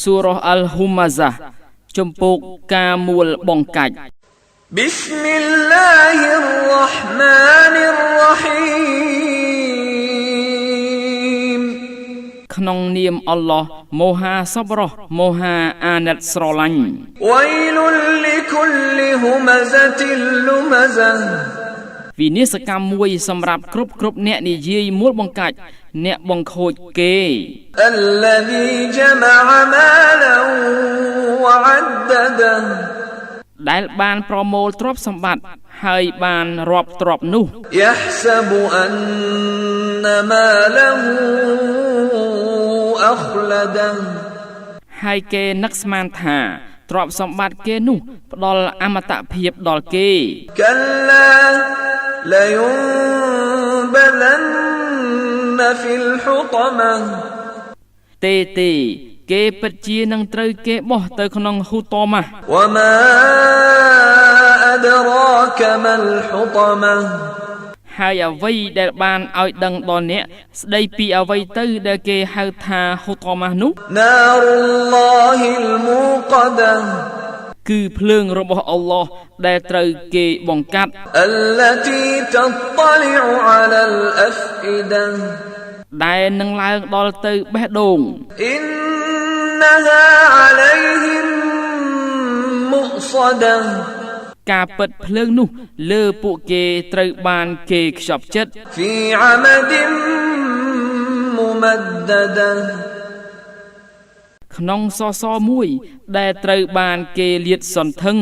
សូរ៉ះអល់ហ៊ូម៉ាហ្សាជំពូកការមួលបង្កាច់ بسم الله الرحمن الرحيم ក្នុងនាមអល់ឡោះមហាសប្បុរសមហាអាណិតស្រឡាញ់ ويل لكل همزة لمزة វិនាសកម្មមួយសម្រាប់គ្រប់អ្នកនិយាយមួលបង្កាច់អ្នកបង្ខូចគេ الذي جمع مالا وعدده ដែលបានប្រមូលទ្រព្យសម្បត្តិហើយបានរាប់ទ្រព្យនោះ يحسب أن ماله أخلده ហើយគេនឹកស្មានថាទ្រព្យសម្បត្តិគេនោះផ្ដល់អមតភាពដល់គេ كلا لينبذن في الحطمة ទេគេពិតជានឹងត្រូវគេបោះទៅក្នុងហ៊ូតម៉ាស់ وما أدراك ما الحطمة ហើយអ្វីដែលបានឲ្យដឹងដល់អ្នកស្ដីពីអ្វីទៅដែលគេហៅថាហ៊ូតម៉ាស់នោះ نار الله الموقدة គឺភ្លើងរបស់អល់ឡោះដែលត្រូវគេបង្កាត់ التي تطلع على الأفئدة ដែលនឹងឡើងដល់ទៅបេះដូង إنها عليهم مؤصدة ការពិតភ្លើងនោះលើពួកគេត្រូវបានគេខ្ចប់ចិត្ត في عمد ممددة ក្នុងសសរមួយដែលត្រូវបានគេលាតសន្ធឹង